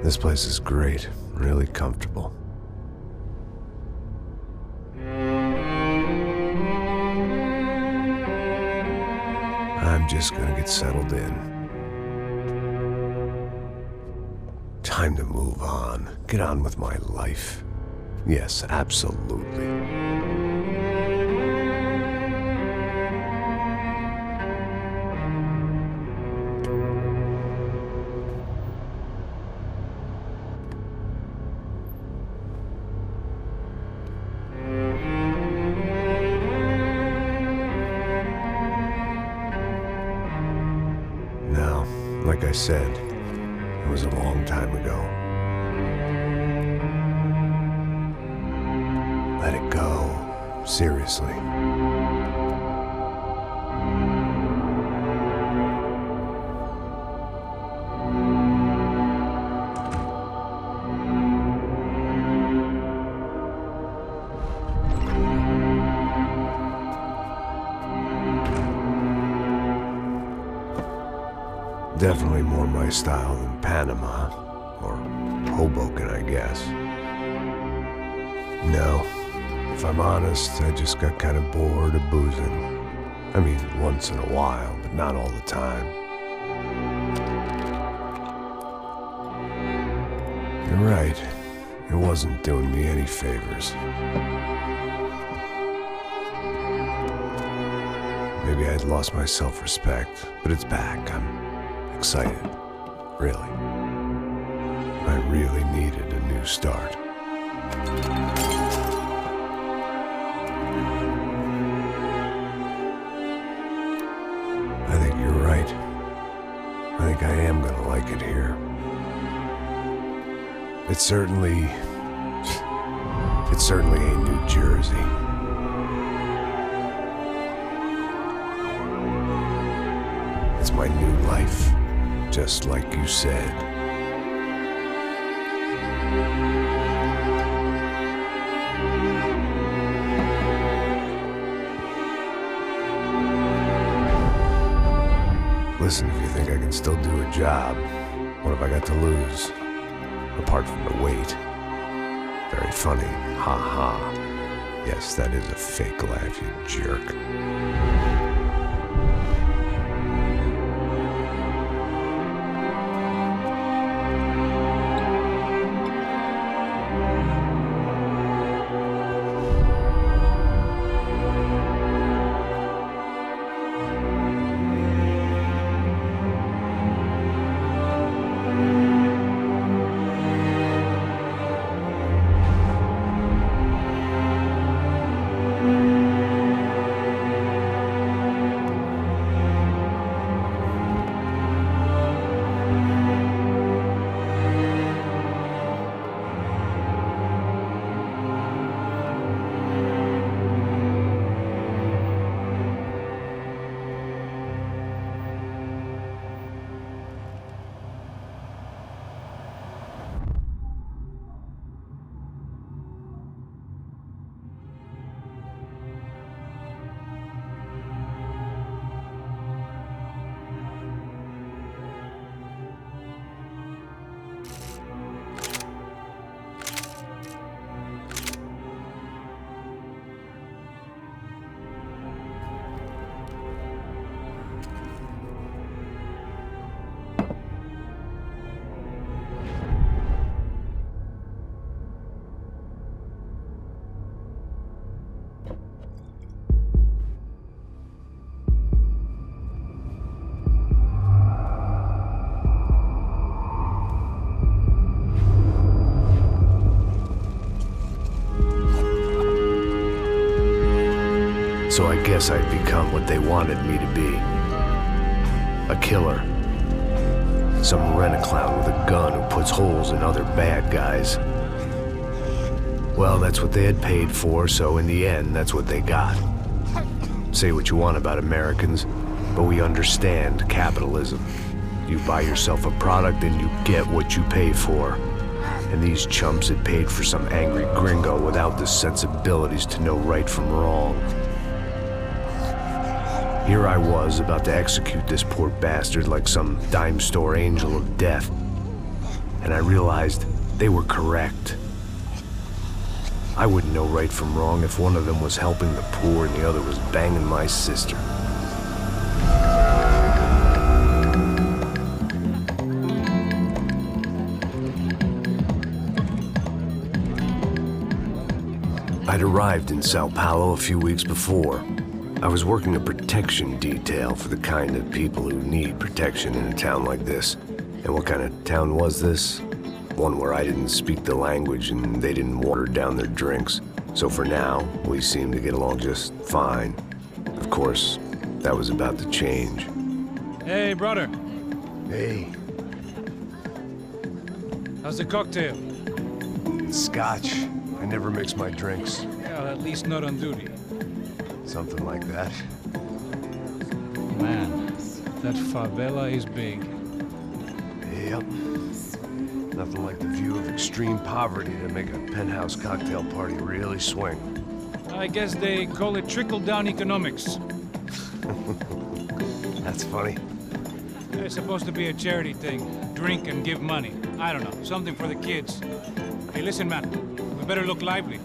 This place is great, really comfortable. I'm just gonna get settled in. Time to move on. Get on with my life. Yes, absolutely. Now, like I said, it was a long time ago. Let it go. Seriously. Definitely more my style than Panama, or Hoboken, I guess. No, if I'm honest, I just got kind of bored of boozing. I mean, once in a while, but not all the time. You're right, it wasn't doing me any favors. Maybe I'd lost my self-respect, but it's back. I'm excited, really. I really needed a new start. I think you're right. I think I am gonna like it here. It's certainly ain't New Jersey. It's my new life. Just like you said. Listen, if you think I can still do a job, what have I got to lose? Apart from the weight. Very funny. Ha ha. Yes, that is a fake laugh, you jerk. So I guess I'd become what they wanted me to be. A killer. Some rent-a-clown with a gun who puts holes in other bad guys. Well, that's what they had paid for, so in the end, that's what they got. Say what you want about Americans, but we understand capitalism. You buy yourself a product and you get what you pay for. And these chumps had paid for some angry gringo without the sensibilities to know right from wrong. Here I was, about to execute this poor bastard like some dime store angel of death. and I realized they were correct. I wouldn't know right from wrong if one of them was helping the poor and the other was banging my sister. I'd arrived in Sao Paulo a few weeks before. I was working a protection detail for the kind of people who need protection in a town like this. And what kind of town was this? One where I didn't speak the language and they didn't water down their drinks. So for now, we seemed to get along just fine. Of course, that was about to change. Hey, brother. Hey. How's the cocktail? Scotch. I never mix my drinks. Well, at least not on duty. Something like that. Man, that favela is big. Yep. Nothing like the view of extreme poverty to make a penthouse cocktail party really swing. I guess they call it trickle-down economics. That's funny. It's supposed to be a charity thing. Drink and give money. I don't know, something for the kids. Hey, listen, man. We better look lively.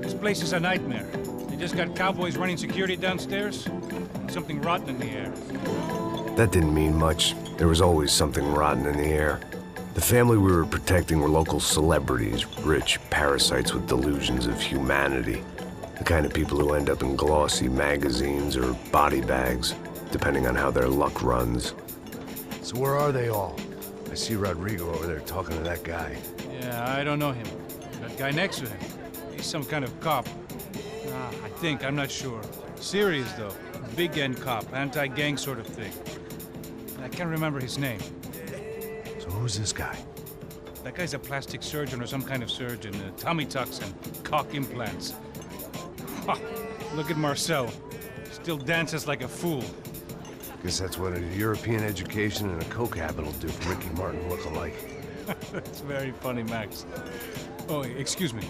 This place is a nightmare. They just got cowboys running security downstairs. And something rotten in the air. That didn't mean much. There was always something rotten in the air. The family we were protecting were local celebrities, rich parasites with delusions of humanity. The kind of people who end up in glossy magazines or body bags, depending on how their luck runs. So where are they all? I see Rodrigo over there talking to that guy. Yeah, I don't know him. That guy next to him. He's some kind of cop. I think, I'm not sure. Serious, though. Big end cop, anti-gang sort of thing. I can't remember his name. So who's this guy? That guy's a plastic surgeon or some kind of surgeon. Tummy tucks and cock implants. Ha! Look at Marcel. Still dances like a fool. Guess that's what a European education and a coke habit will do for Ricky Martin look-alike. That's very funny, Max. Oh, excuse me.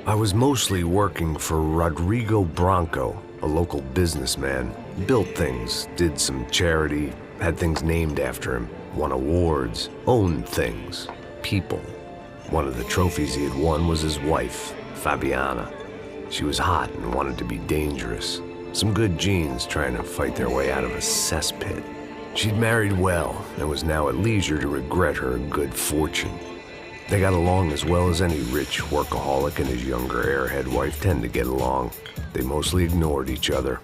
I was mostly working for Rodrigo Branco, a local businessman. Built things, did some charity, had things named after him, won awards, owned things, people. One of the trophies he had won was his wife, Fabiana. She was hot and wanted to be dangerous. Some good genes trying to fight their way out of a cesspit. She'd married well and was now at leisure to regret her good fortune. They got along as well as any rich workaholic and his younger airhead wife tend to get along. They mostly ignored each other.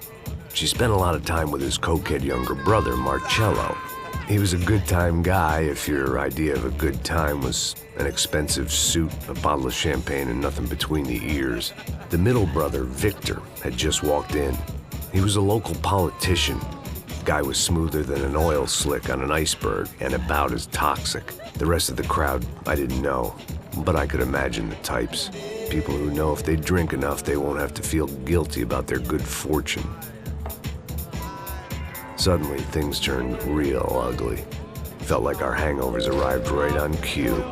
She spent a lot of time with his cokehead younger brother, Marcello. He was a good-time guy if your idea of a good time was an expensive suit, a bottle of champagne, and nothing between the ears. The middle brother, Victor, had just walked in. He was a local politician. Guy was smoother than an oil slick on an iceberg and about as toxic. The rest of the crowd, I didn't know, but I could imagine the types. People who know if they drink enough, they won't have to feel guilty about their good fortune. Suddenly, things turned real ugly. Felt like our hangovers arrived right on cue.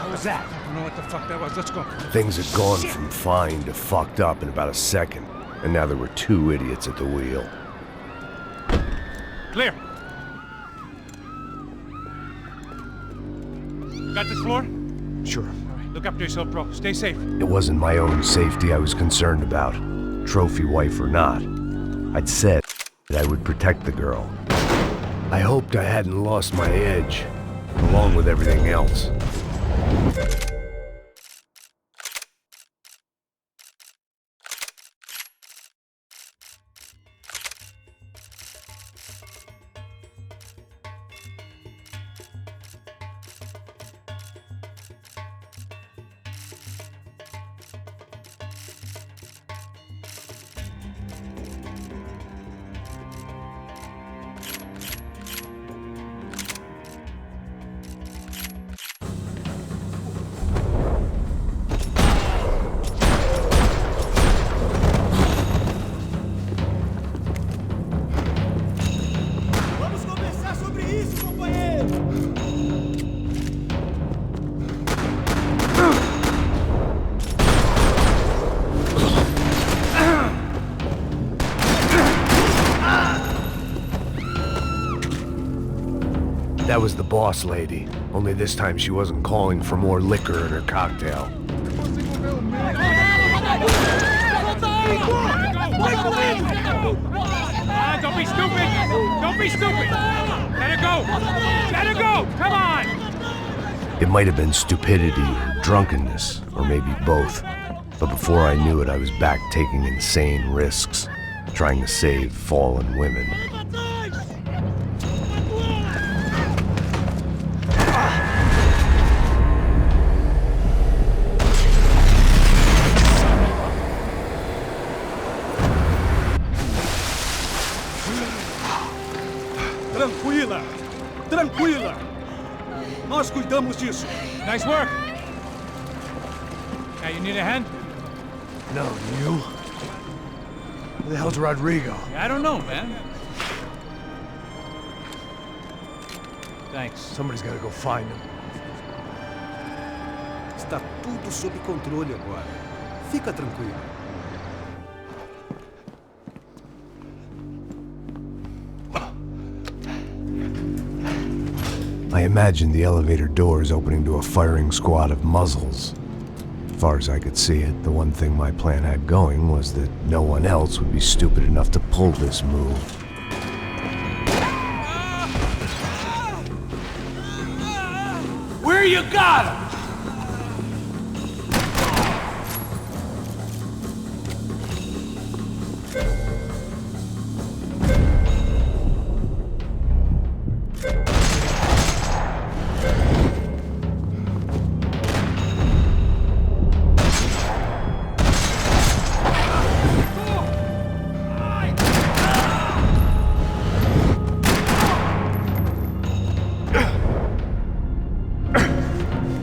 What was that? I don't know what the fuck that was. Let's go. Things had gone from fine to fucked up in about a second, and now there were two idiots at the wheel. Clear. Got this floor? Sure. All right, look after yourself, bro. Stay safe. It wasn't my own safety I was concerned about, trophy wife or not. I'd said that I would protect the girl. I hoped I hadn't lost my edge, along with everything else. That was the boss lady. Only this time she wasn't calling for more liquor in her cocktail. Don't be stupid! Don't be stupid! Let her go! Let her go! Come on! It might have been stupidity or drunkenness, or maybe both. But before I knew it, I was back taking insane risks, trying to save fallen women. Tranquila! Tranquila! Nós cuidamos disso. Nice work! Now you need a hand? No, you? Who the hell's Rodrigo? I don't know, man. Thanks. Somebody's gotta go find him. Está tudo sob controle agora. Fica tranquilo. I imagined the elevator doors opening to a firing squad of muzzles. As far as I could see it, the one thing my plan had going was that no one else would be stupid enough to pull this move. Where you got him?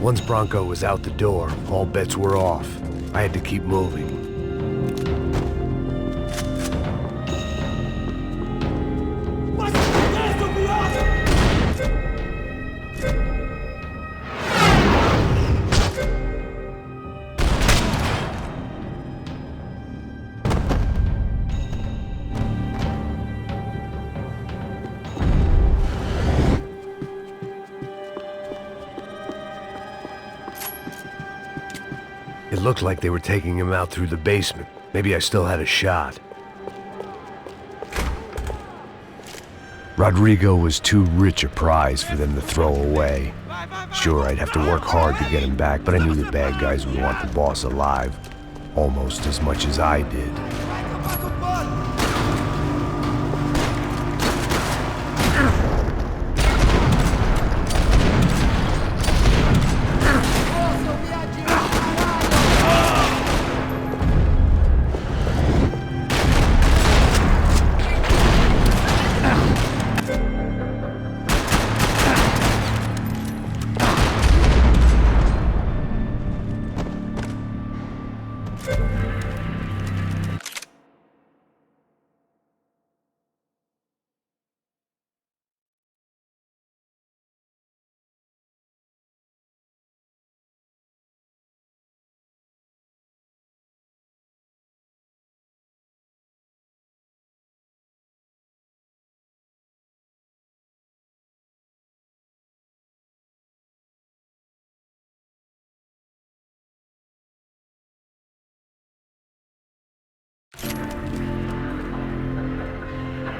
Once Bronco was out the door, all bets were off. I had to keep moving. It looked like they were taking him out through the basement. Maybe I still had a shot. Rodrigo was too rich a prize for them to throw away. Sure, I'd have to work hard to get him back, but I knew the bad guys would want the boss alive, almost as much as I did.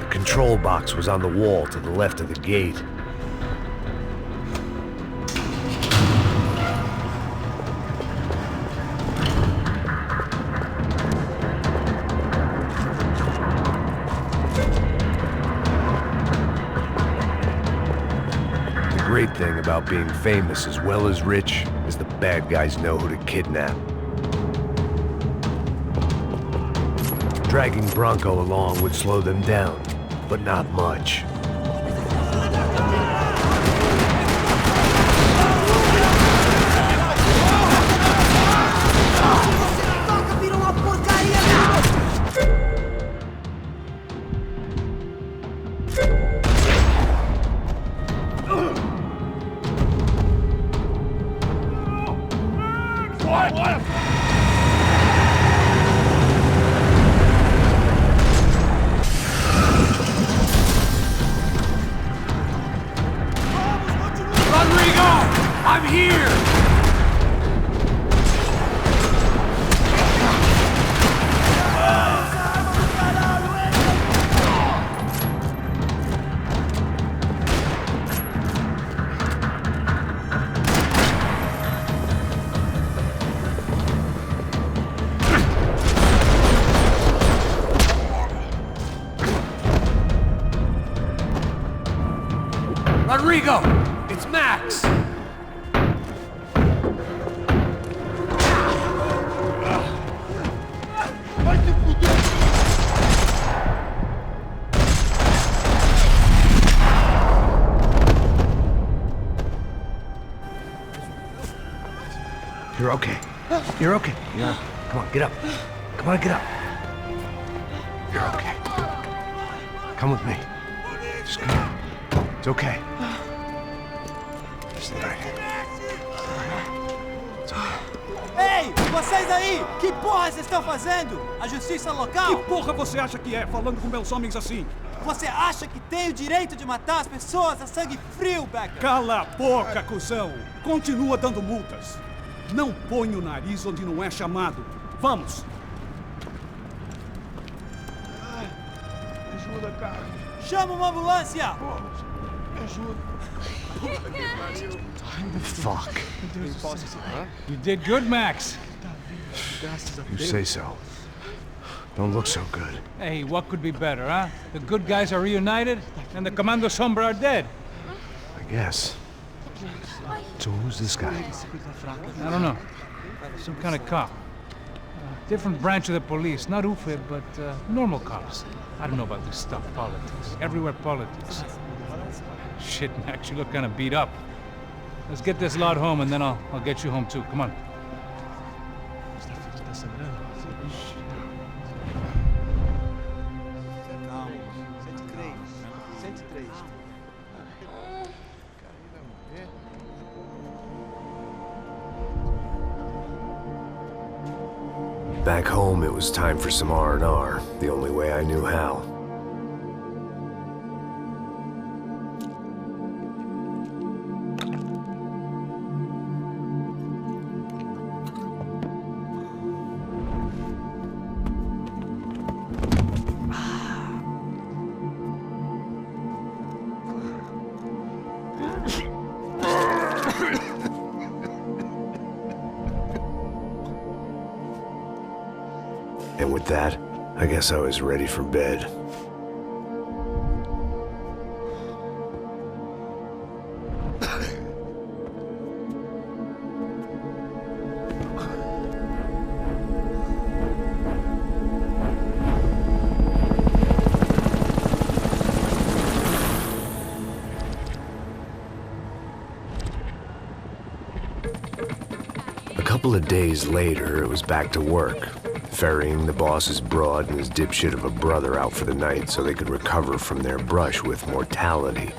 The control box was on the wall to the left of the gate. The great thing about being famous as well as rich is the bad guys know who to kidnap. Dragging Bronco along would slow them down, but not much. Rodrigo! It's Max! You're okay. You're okay. Yeah. Come on, get up. Come on, get up. You're okay. Come with me. Just come on. It's okay. Just right here. It's okay. Ei, vocês aí! Que porra vocês estão fazendo? A justiça local? Que porra você acha que é, falando com meus homens assim? Você acha que tem o direito de matar as pessoas a sangue frio, Becker? Cala a boca, cuzão! Continua dando multas. Não põe o nariz onde não é chamado. Vamos! Ajuda, cara. Chama uma ambulância! Me ajuda. Fuck. You did good, Max. You say so. Don't look so good. Hey, what could be better, huh? The good guys are reunited, and the Commando Sombra are dead. I guess. So who's this guy? I don't know. Some kind of cop. Different branch of the police. Not UFE, but normal cops. I don't know about this stuff, politics. Everywhere politics. Shit, Max, you look kind of beat up. Let's get this lot home, and then I'll get you home too. Come on. Back home, it was time for some R&R, the only way I knew how. And with that, I guess I was ready for bed. A couple of days later, it was back to work. Ferrying the boss's broad and his dipshit of a brother out for the night so they could recover from their brush with mortality.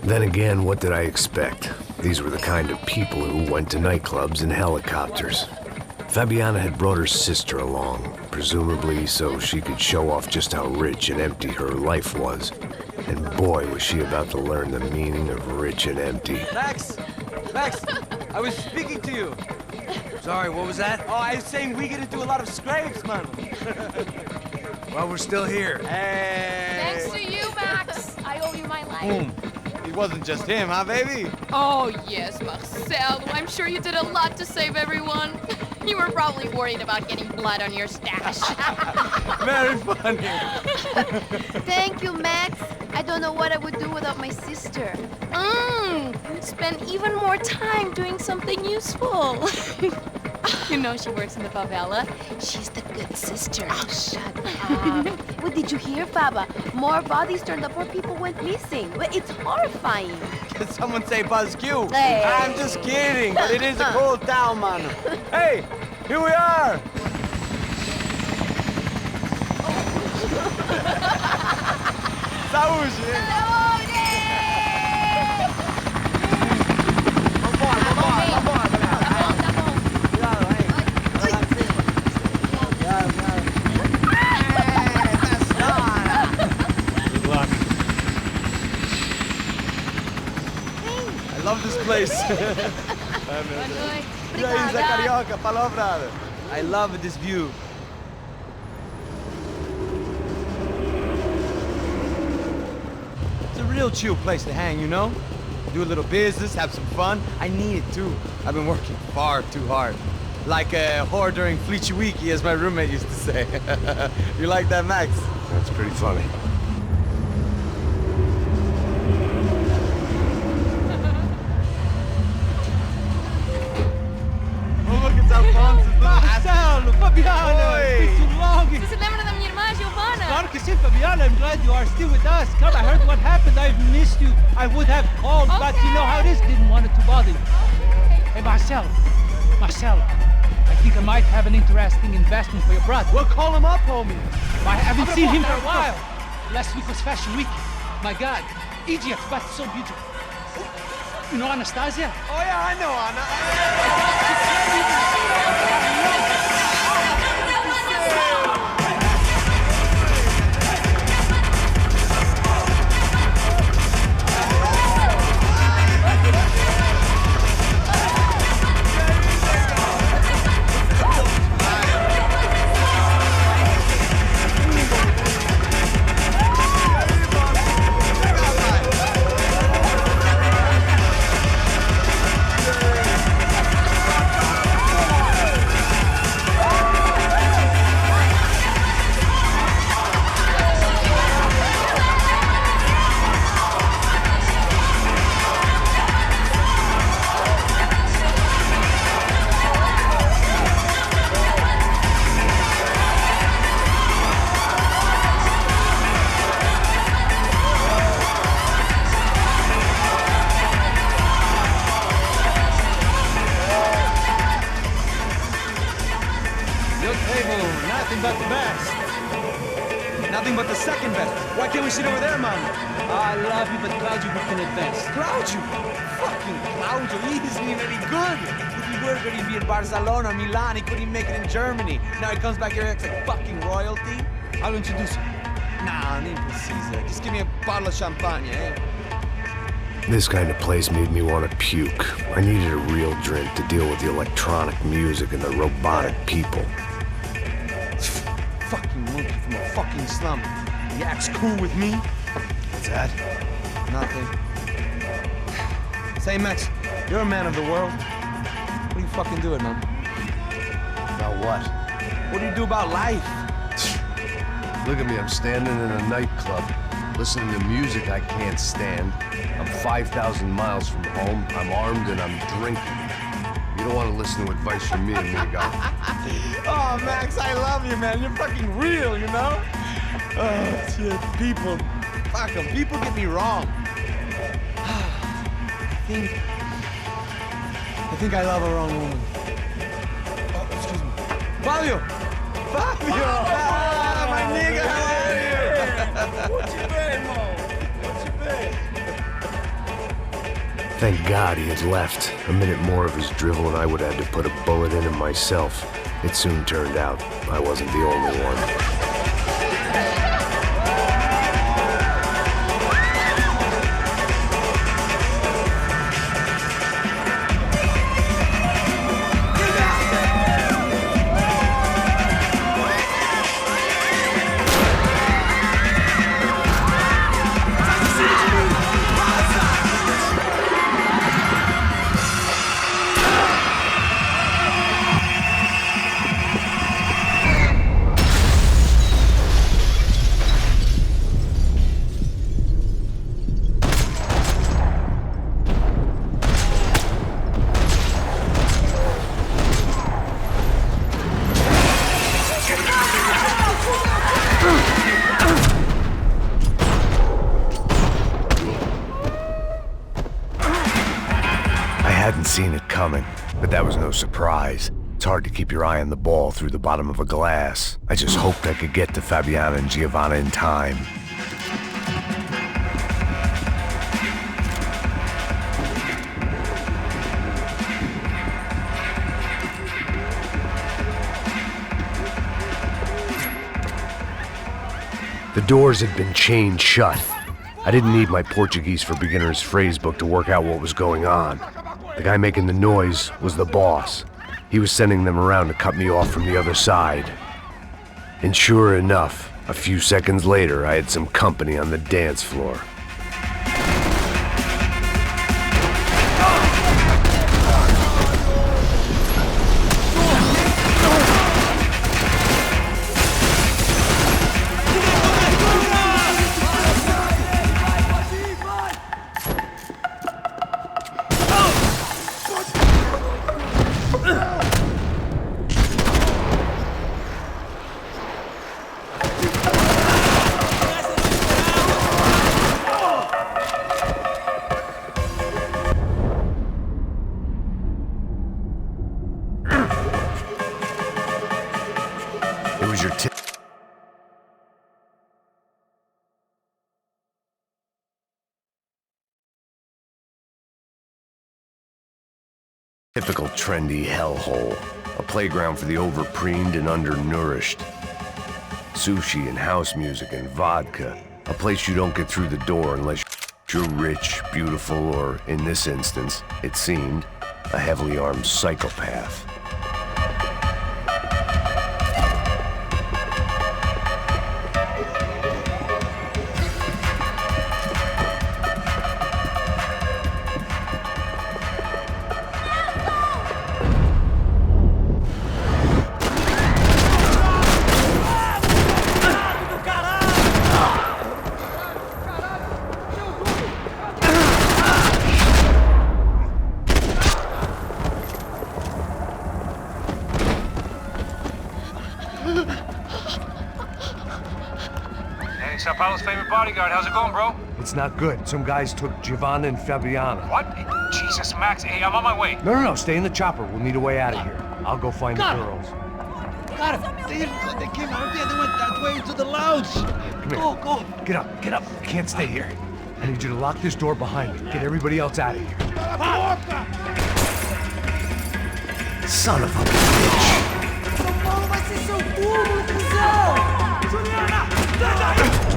Then again, what did I expect? These were the kind of people who went to nightclubs in helicopters. Fabiana had brought her sister along, presumably so she could show off just how rich and empty her life was. And boy, was she about to learn the meaning of rich and empty. Max! Max! I was speaking to you! Sorry, what was that? Oh, I was saying we gotta do a lot of scrapes, man. Well, we're still here. Hey! Thanks to you, Max. I owe you my life. Boom. It wasn't just him, huh, baby? Oh, yes, Marcel. I'm sure you did a lot to save everyone. You were probably worried about getting blood on your stash. Very funny. Thank you, Max. I don't know what I would do without my sister. You'd spend even more time doing something useful. You know she works in the favela. She's the good sister. Oh, shut up. What did you hear, Baba? More bodies turned up where people went missing. Well, it's horrifying. Did someone say Buzz Q? Hey. I'm just kidding, but it is a cool town, man. Hey, here we are. Saúde! I love this place. E aí, Zé Carioca, palavra. I love this view. It's a real chill place to hang, you know? Do a little business, have some fun. I need it too. I've been working far too hard. Like a whore during Fleechy Weeky, as my roommate used to say. You like that, Max? That's. That's pretty funny. Fabiana! It's been too long! Você se lembra da minha irmã, Giovanna? Claro que sim, Fabiana. I'm glad you are still with us. Come, I heard what happened. I've missed you. I would have called, but you know how it is. Didn't want it to bother you. Hey, Marcel. I think I might have an interesting investment for your brother. Well, call him up, homie. I haven't seen him for a while. Last week was Fashion Week. My God, Egypt, but so beautiful. You know Anastasia? Oh, yeah, I know Anna. Nothing but the best. Nothing but the second best. Why can't we sit over there, man? I love you, but Claudio booked in advance. Claudio? Fucking Claudio, he isn't even any good. If he were going to be in Barcelona, Milan, he couldn't make it in Germany. Now he comes back here and acts like fucking royalty. I'll introduce you. Nah, need precisa. Just give me a bottle of champagne, eh? This kind of place made me want to puke. I needed a real drink to deal with the electronic music and the robotic people. Fucking monkey from a fucking slum. He acts cool with me. What's that? Nothing. Say, Max, you're a man of the world. What do you fucking do it, man? About what? What do you do about life? Look at me, I'm standing in a nightclub, listening to music I can't stand. I'm 5,000 miles from home, I'm armed, and I'm drinking. You don't want to listen to advice from me, amigo. Oh, Max, I love you, man. You're fucking real, you know? Oh, shit, people. Fuck 'em. People get me wrong. I think I love a wrong woman. Oh, excuse me. Fabio! Fabio! Ah, my nigga, how are you? What you been, Mo? What you been? Thank God he had left. A minute more of his drivel and I would have had to put a bullet in him myself. It soon turned out I wasn't the only one. Seen it coming, but that was no surprise. It's hard to keep your eye on the ball through the bottom of a glass. I just hoped I could get to Fabiana and Giovanna in time. The doors had been chained shut. I didn't need my Portuguese for Beginners phrase book to work out what was going on. The guy making the noise was the boss. He was sending them around to cut me off from the other side. And sure enough, a few seconds later, I had some company on the dance floor. Typical trendy hellhole. A playground for the overpreened and undernourished. Sushi and house music and vodka. A place you don't get through the door unless you're rich, beautiful, or, in this instance, it seemed, a heavily armed psychopath. Sao Paulo's favorite bodyguard. How's it going, bro? It's not good. Some guys took Giovanna and Fabiana. What? Jesus, Max. Hey, I'm on my way. No. Stay in the chopper. We'll need a way out of here. I'll go find the girls. Got it. They came out there. They went that way to the lounge. Come here. Go. Get up. I can't stay here. I need you to lock this door behind me. Get everybody else out of here. Son of a bitch. São Paulo vai ser seu túmulo, cuzão! Juliana, sai daí!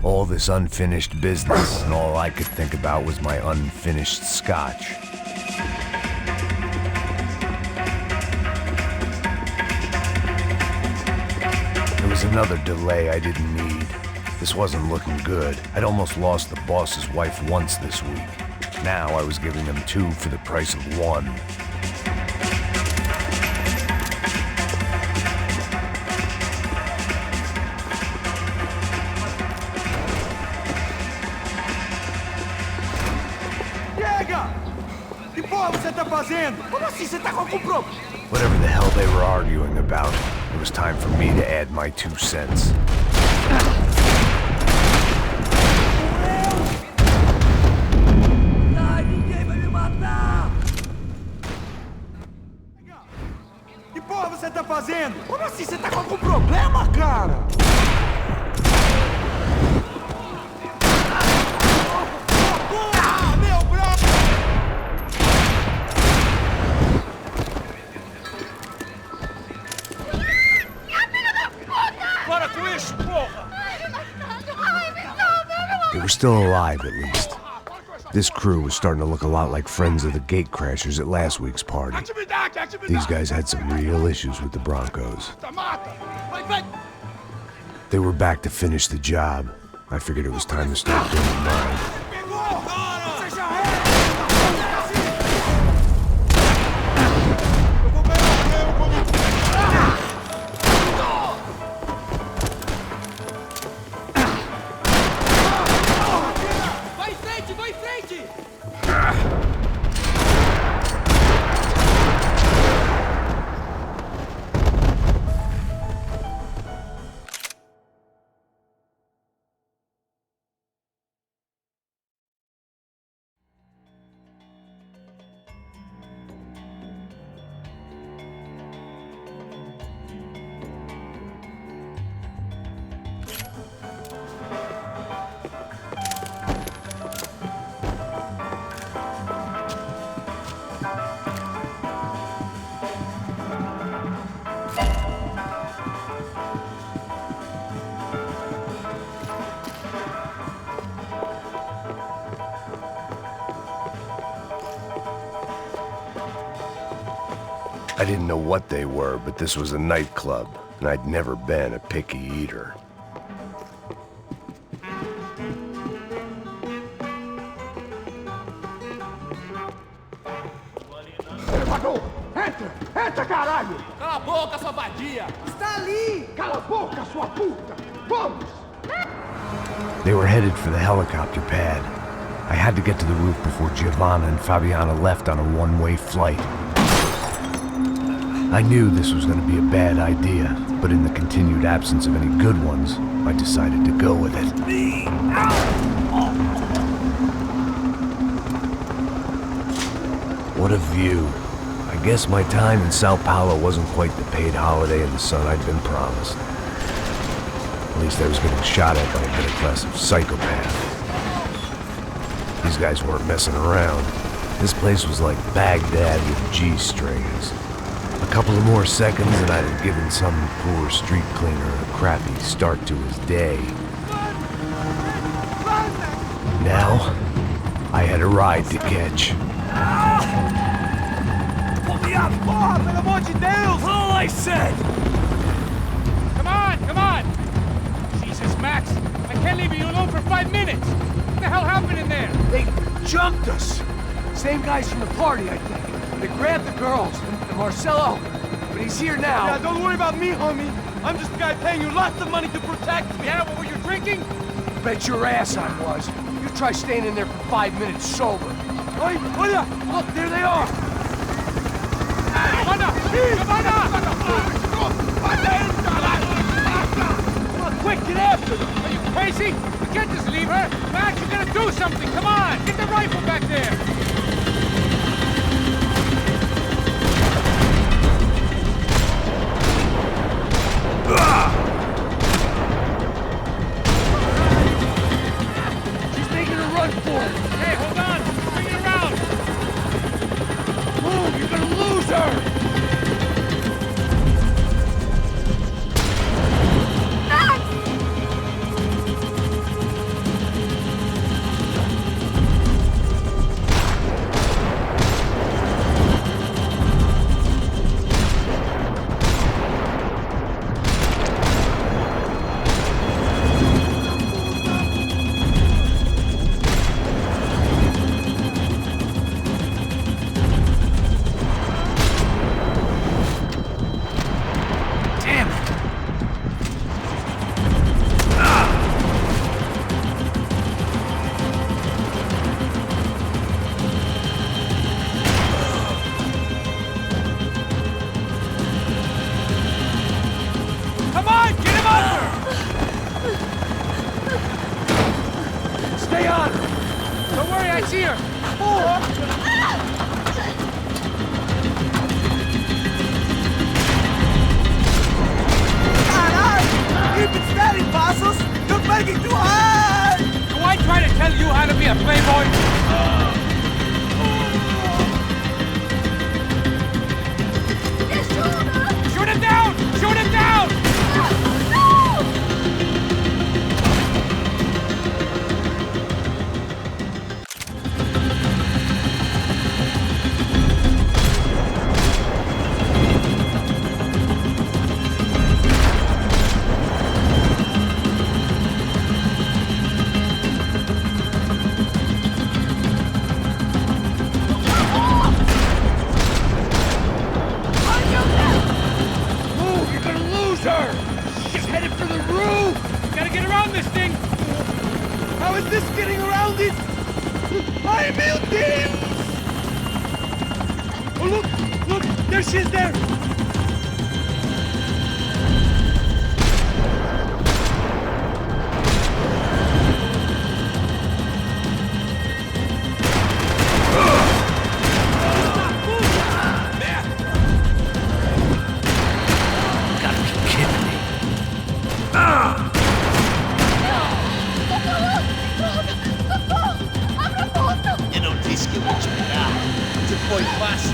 All this unfinished business, and all I could think about was my unfinished scotch. There was another delay I didn't need. This wasn't looking good. I'd almost lost the boss's wife once this week. Now I was giving them 2 for the price of 1. Whatever the hell they were arguing about, it was time for me to add my 2 cents. Que porra você tá fazendo? Como assim? Você tá com algum problema, cara? They were still alive, at least. This crew was starting to look a lot like friends of the gatecrashers at last week's party. These guys had some real issues with the Broncos. They were back to finish the job. I figured it was time to start doing mine. I didn't know what they were, but this was a nightclub, and I'd never been a picky eater. Entra! Entra, caralho! Cala a boca, sua vadia! Está ali! Cala a boca, sua puta! Vamos! They were headed for the helicopter pad. I had to get to the roof before Giovanna and Fabiana left on a one-way flight. I knew this was going to be a bad idea, but in the continued absence of any good ones, I decided to go with it. What a view. I guess my time in Sao Paulo wasn't quite the paid holiday in the sun I'd been promised. At least I was getting shot at by a middle-class psychopath. These guys weren't messing around. This place was like Baghdad with G-strings. A couple of more seconds and I'd have given some poor street cleaner a crappy start to his day. Now, I had a ride to catch. Pull me up! Porra, pelo amor de Deus! All I said! Come on, come on! Jesus, Max, I can't leave you alone for 5 minutes! What the hell happened in there? They jumped us! Same guys from the party, I think. They grabbed the girls, and Marcelo, but he's here now. Yeah, don't worry about me, homie. I'm just a guy paying you lots of money to protect me. Yeah, what were you drinking? Bet your ass I was. You try staying in there for 5 minutes sober. Oi, olha! Look, there they are! Giovanna! Giovanna! Come on, quick, get after them! Are you crazy? You can't just leave her! Max, you gotta do something! Come on! Get the rifle back there! She's making a run for it! Hey, hold on! Bring it around! Move, you're gonna lose her! Come on! Get him under! Stay on her! Don't worry, I see her! Keep it steady, Passos! You're making too high! Do I try to tell you how to be a playboy? Shoot him down! Shoot him down! Move, you're gonna lose her! She's headed for the roof! Gotta get around this thing! How is this getting around it? Ai, meu Deus! Oh, look! Look! There she is there!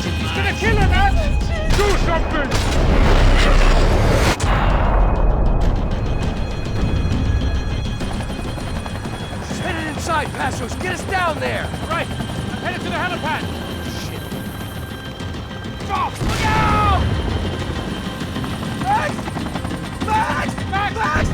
He's gonna kill her, man! Do something! She's headed inside, Passos! Get us down there! Right, I'm headed to the helipad! Shit! Oh, look out! Max! Max! Max! Max!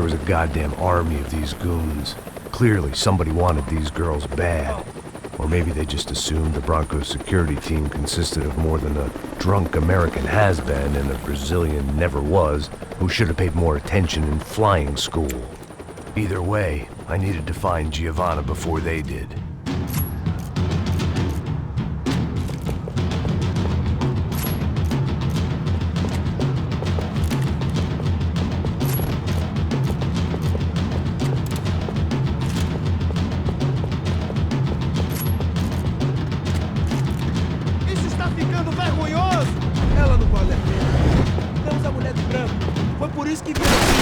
there was a goddamn army of these goons. Clearly, somebody wanted these girls bad. Or maybe they just assumed the Broncos security team consisted of more than a drunk American has-been and a Brazilian never-was who should have paid more attention in flying school. Either way, I needed to find Giovanna before they did. Isso está ficando vergonhoso! Ela não vale a pena. Temos a mulher de branco. Foi por isso que veio aqui.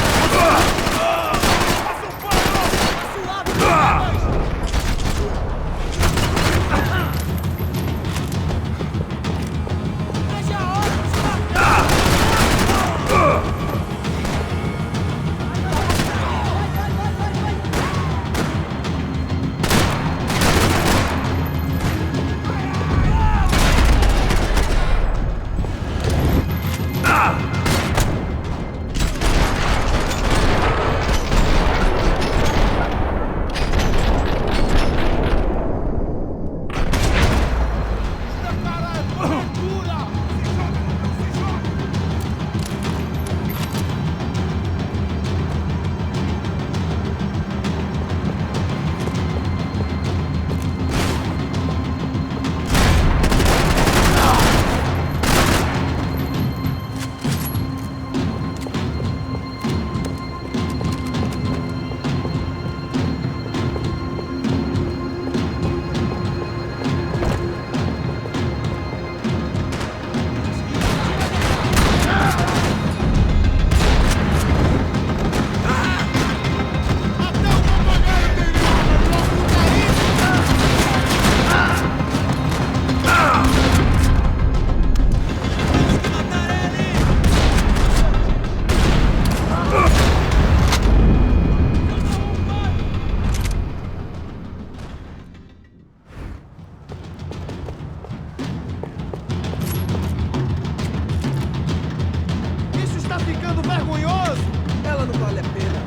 Está ficando vergonhoso! Ela não vale a pena.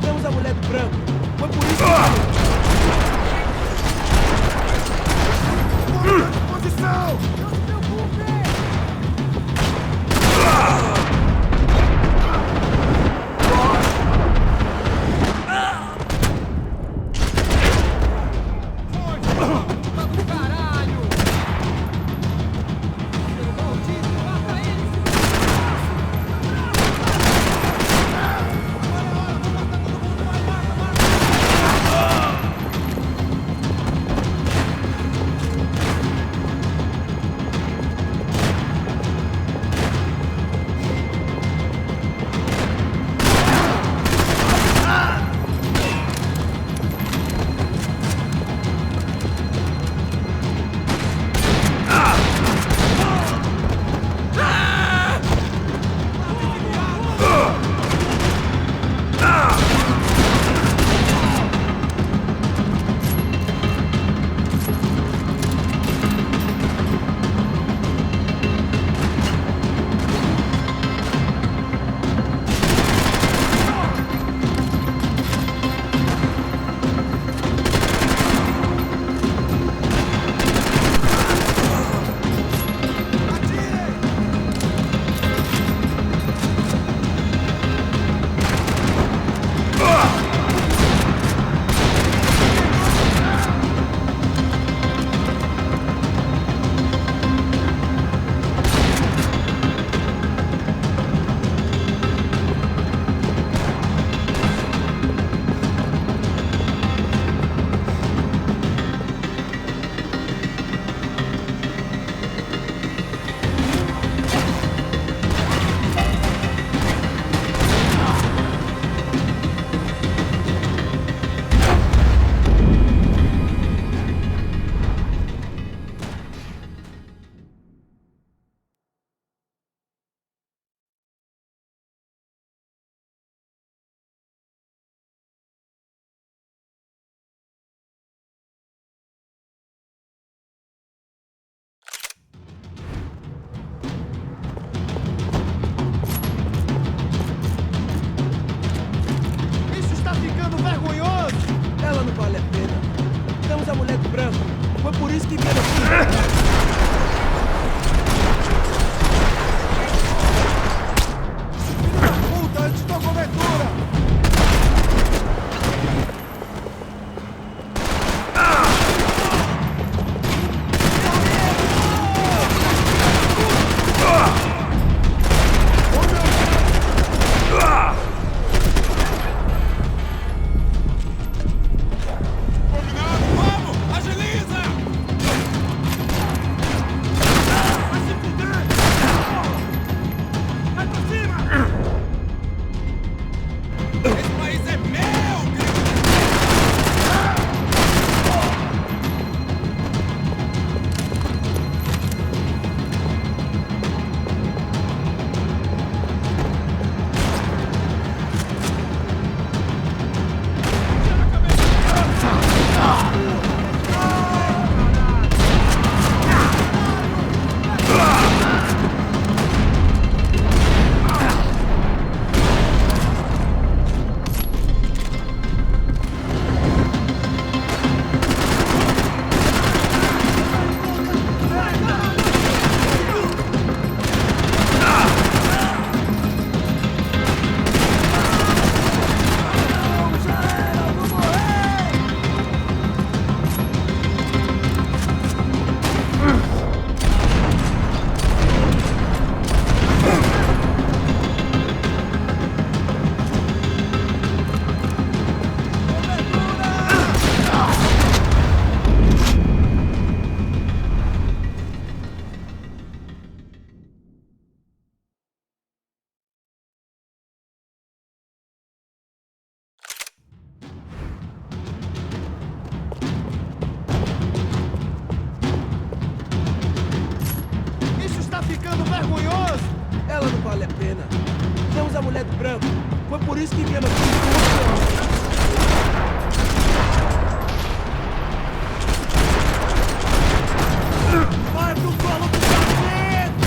Temos a mulher do branco. Foi por isso que... Posição! Não se preocupe! Foi por isso que vieram aqui. Filho da puta, antes da cobertura! Ficando vergonhoso! Ela não vale a pena. Temos a mulher do branco. Foi por isso que viemos aqui. Vai pro colo do cacete!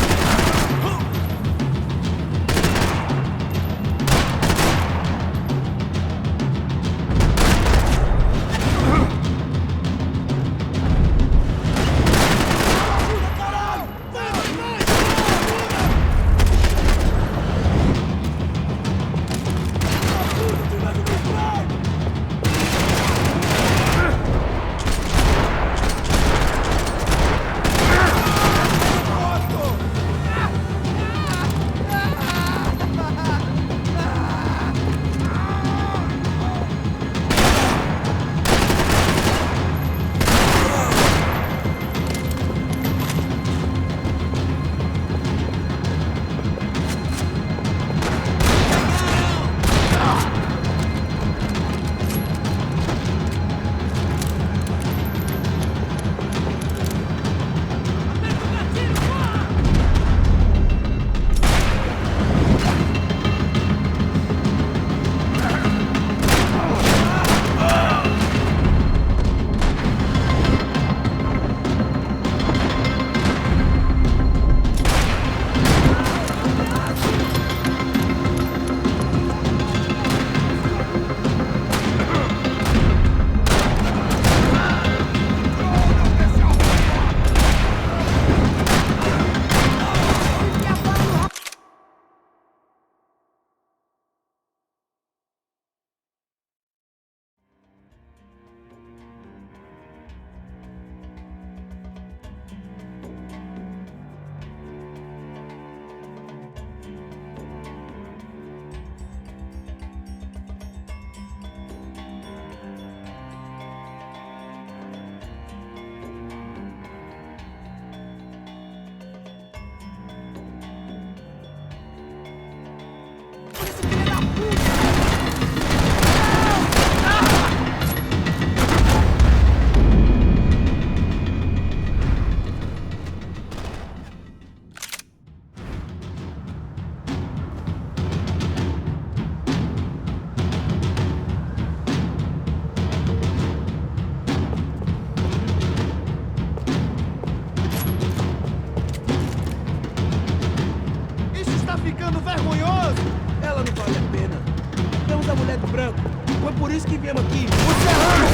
Foi por isso que viemos aqui. O serrano!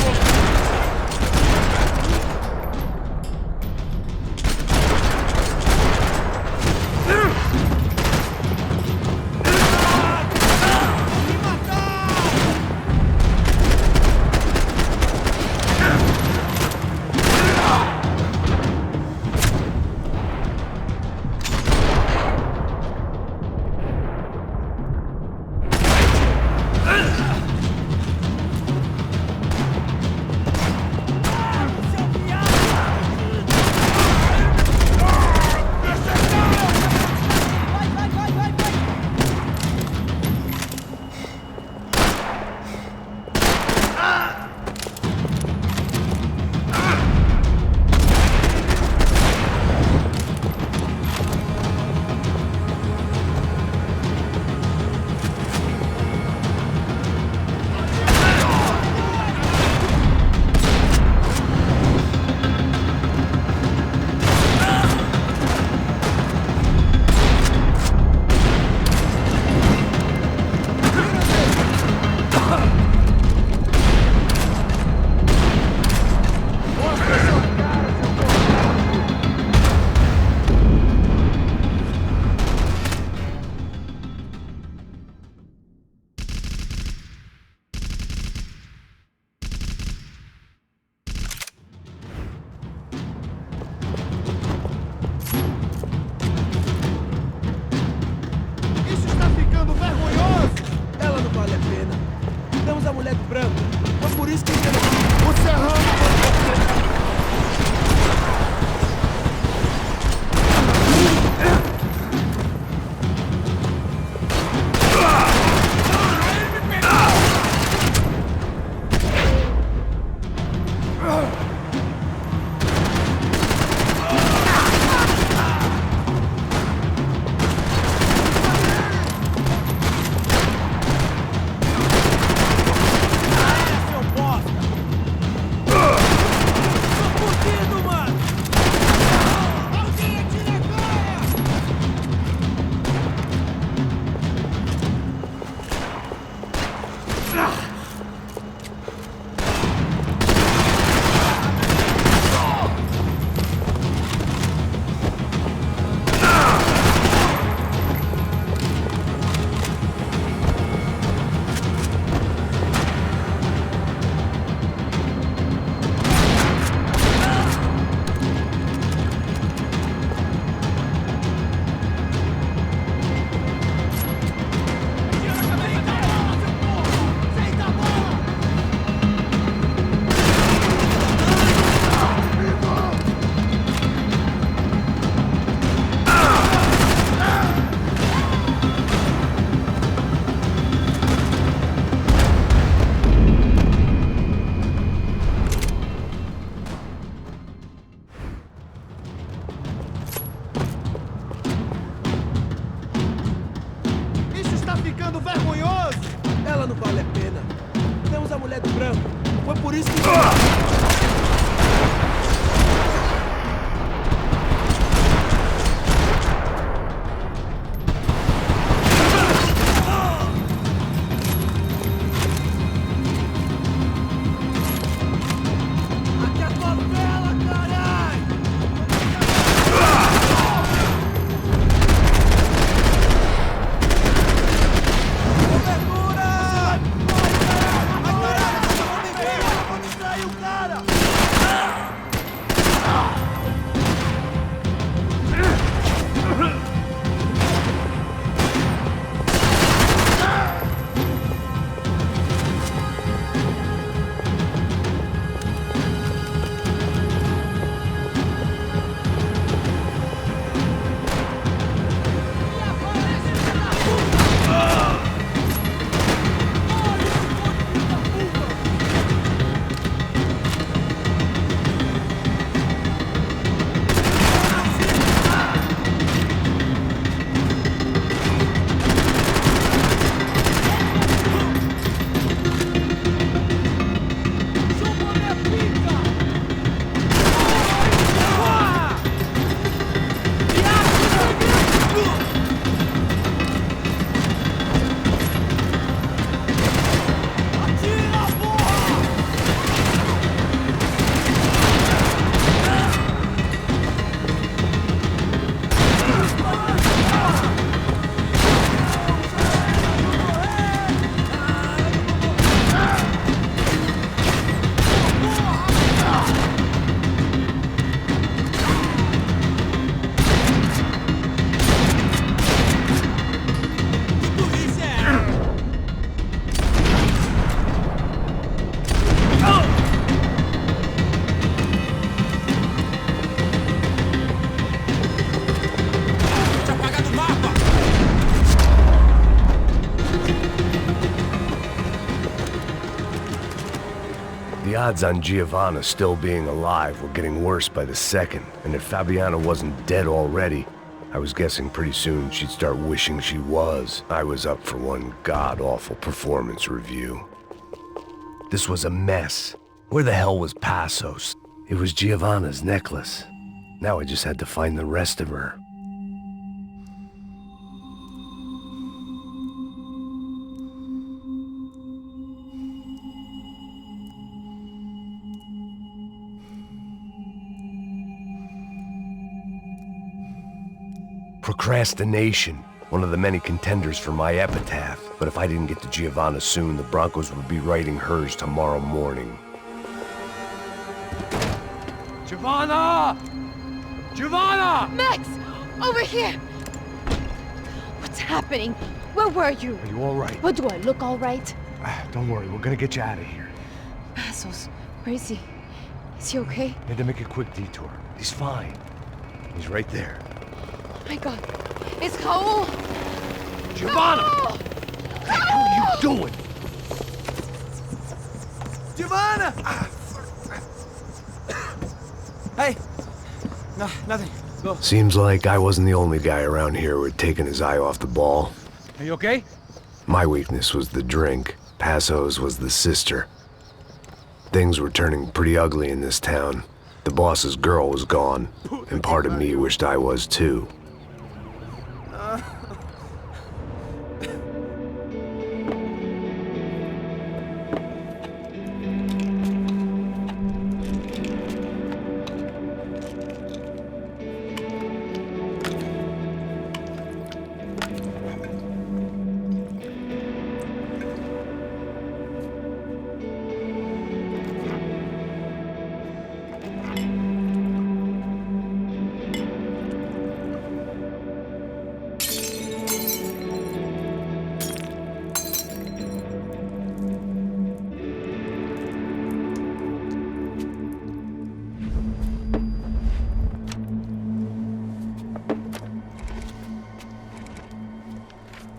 por isso que ele veio aqui. Você errando. The odds on Giovanna still being alive were getting worse by the second, and if Fabiana wasn't dead already, I was guessing pretty soon she'd start wishing she was. I was up for one god-awful performance review. This was a mess. Where the hell was Passos? It was Giovanna's necklace. Now I just had to find the rest of her. Procrastination, one of the many contenders for my epitaph. But if I didn't get to Giovanna soon, the Broncos would be writing hers tomorrow morning. Giovanna! Giovanna! Max! Over here! What's happening? Where were you? Are you all right? What, do I look all right? Don't worry, we're gonna get you out of here. Passos. Where is he? Is he okay? Had to make a quick detour. He's fine. He's right there. Oh my god. It's Raul! Giovanna! Raul! What the hell are you doing? Giovanna! Hey! No, nothing. Go. Seems like I wasn't the only guy around here who had taken his eye off the ball. Are you okay? My weakness was the drink. Passo's was the sister. Things were turning pretty ugly in this town. The boss's girl was gone, and part of me wished I was too.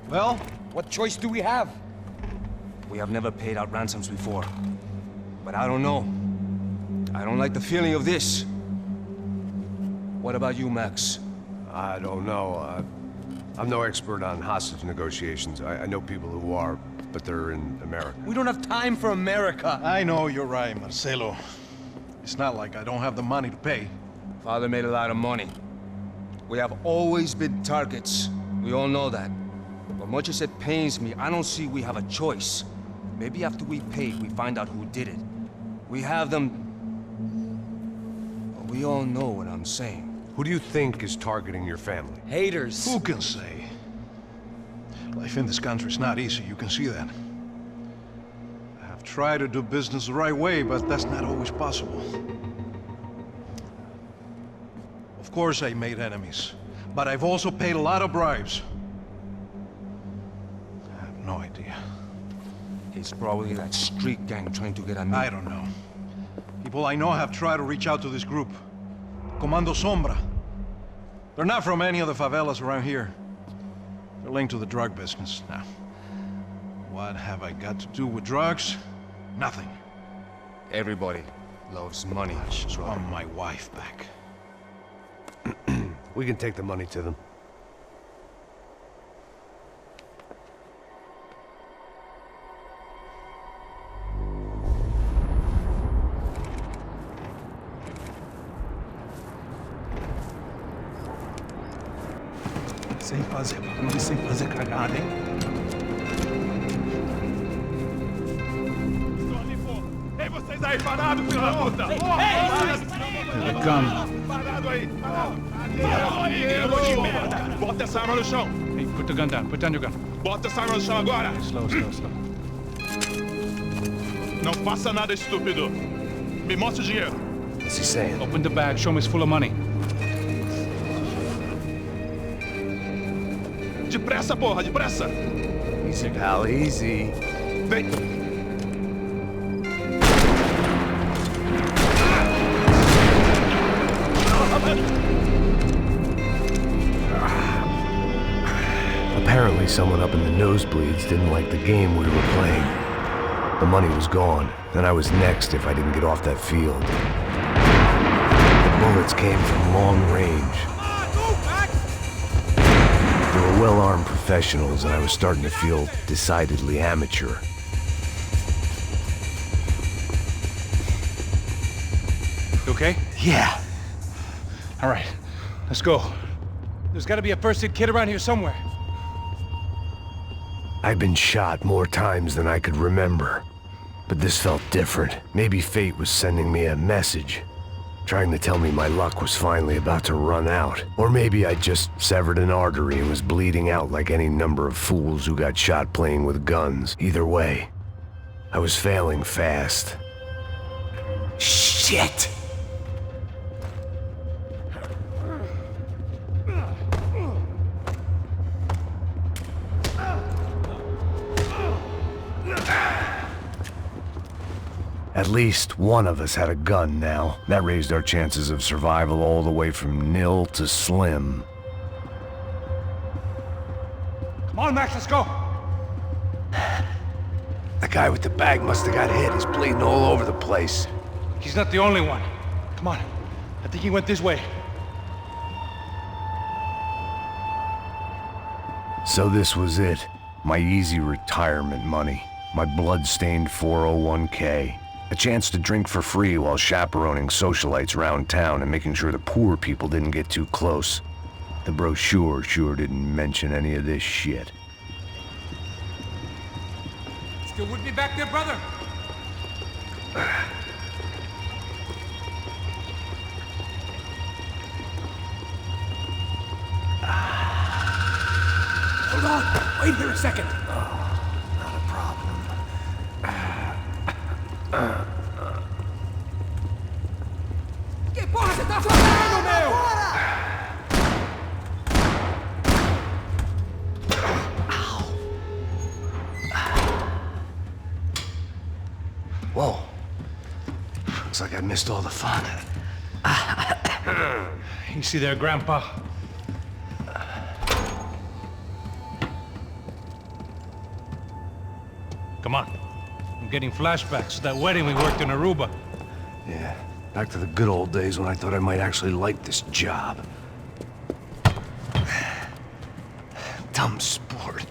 Well, what choice do we have? We have never paid out ransoms before. But I don't know. I don't like the feeling of this. What about you, Max? I don't know. I'm no expert on hostage negotiations. I know people who are, but they're in America. We don't have time for America. I know you're right, Marcelo. It's not like I don't have the money to pay. Father made a lot of money. We have always been targets. We all know that. But much as it pains me, I don't see we have a choice. Maybe after we pay, we find out who did it. We have them... But we all know what I'm saying. Who do you think is targeting your family? Haters. Who can say? Life in this country is not easy, you can see that. I have tried to do business the right way, but that's not always possible. Of course I made enemies, but I've also paid a lot of bribes. I have no idea. It's probably that street gang trying to get at me. I don't know. People I know have tried to reach out to this group. Comando Sombra. They're not from any of the favelas around here. They're linked to the drug business. Now, what have I got to do with drugs? Nothing. Everybody loves money. I just want my wife back. We can take the money to them. Sem fazer barulho, sem fazer cagada, hein? Ei, vocês aí parados, filho da puta! Here they come. Parado aí! Parado! Bota essa arma no chão! Hey, put the gun down. Put down your gun. Bota essa arma no chão agora! Slow, slow, slow. Não faça nada, estúpido! Me mostre o dinheiro! What's he saying? Open the bag. Show me it's full of money. Depressa, porra, depressa! Easy, pal, easy. Vem! Apparently someone up in the nosebleeds didn't like the game we were playing. The money was gone, and I was next if I didn't get off that field. The bullets came from long range. They were well-armed professionals, and I was starting to feel decidedly amateur. You okay? Yeah. All right, let's go. There's got to be a first-aid kit around here somewhere. I'd been shot more times than I could remember. But this felt different. Maybe fate was sending me a message, trying to tell me my luck was finally about to run out. Or maybe I just severed an artery and was bleeding out like any number of fools who got shot playing with guns. Either way, I was failing fast. Shit! At least one of us had a gun now. That raised our chances of survival all the way from nil to slim. Come on, Max, let's go! The guy with the bag must have got hit. He's bleeding all over the place. He's not the only one. Come on. I think he went this way. So this was it. My easy retirement money. My blood-stained 401k. A chance to drink for free while chaperoning socialites around town and making sure the poor people didn't get too close. The brochure sure didn't mention any of this shit. Still with me back there, brother? Hold on! Wait here a second! Not a problem. Que porra você tá fazendo, meu? Whoa. Looks like I missed all the fun. You see there, Grandpa? Come on. I'm getting flashbacks to that wedding we worked in Aruba. Yeah, back to the good old days when I thought I might actually like this job. Dumb sport.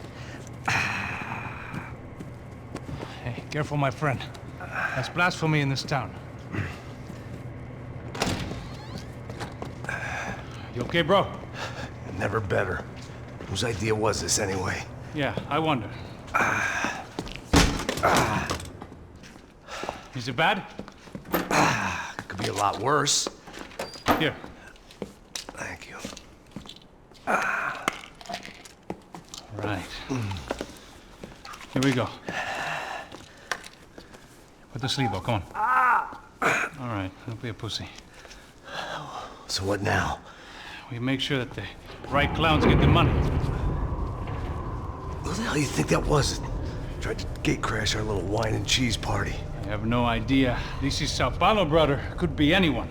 Hey, careful, my friend. That's blasphemy in this town. You okay, bro? Never better. Whose idea was this anyway? Yeah, I wonder. Is it bad? Could be a lot worse. Here. Thank you. Right. Here we go. Put the sleeve on, come on. All right, don't be a pussy. So what now? We make sure that the right clowns get the money. Who the hell do you think that was? Tried to gate crash our little wine and cheese party. I have no idea. This is Sao Paulo, brother. Could be anyone.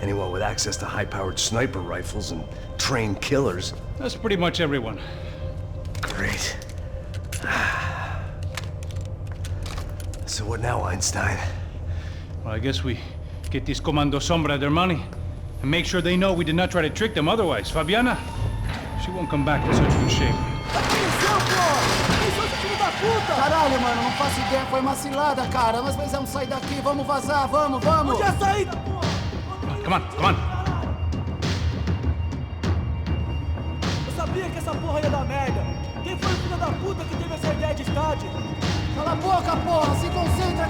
Anyone with access to high-powered sniper rifles and trained killers. That's pretty much everyone. Great. So what now, Einstein? Well, I guess we get these Comando Sombra their money and make sure they know we did not try to trick them otherwise. Fabiana, she won't come back in such good shape. Caralho, mano, não faço ideia, foi uma cilada, cara. Nós precisamos sair daqui, vamos vazar, vamos! Onde é a saída, pô? Come on, come on. Eu sabia que essa porra ia dar merda. Quem foi o filho da puta que teve essa ideia de estádio? Cala a boca, porra! Se concentra